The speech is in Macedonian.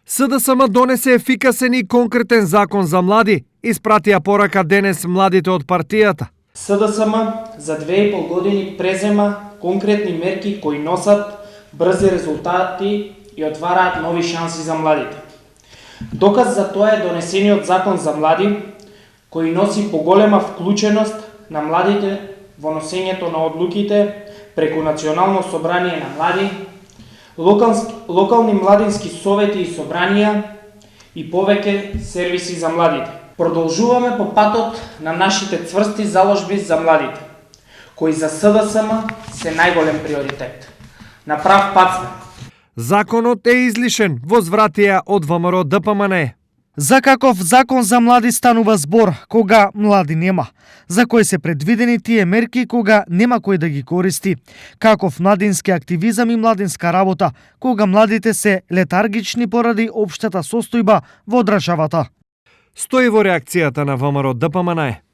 СДСМ донесе ефикасен и конкретен закон за млади, испратија порака денес младите од партијата. СДСМ за 2,5 години презема конкретни мерки кои носат брзи резултати и отвараат нови шанси за младите. Доказ за тоа е донесениот закон за млади, кој носи поголема вклученост на младите во носењето на одлуките преку Национално собрание на млади, локални младински совети и собранија и повеќе сервиси за младите. Продолжуваме по патот на нашите цврсти заложби за младите, кои за СДСМ се најголем приоритет. На прав пат сме. Законот е излишен, возвратија од ВМРО ДПМН. За каков закон за млади станува збор кога млади нема? За кои се предвидени тие мерки кога нема кој да ги користи? Каков младински активизам и младинска работа кога младите се летаргични поради општата состојба во државата? Стои во реакцијата на ВМРО ДПМН.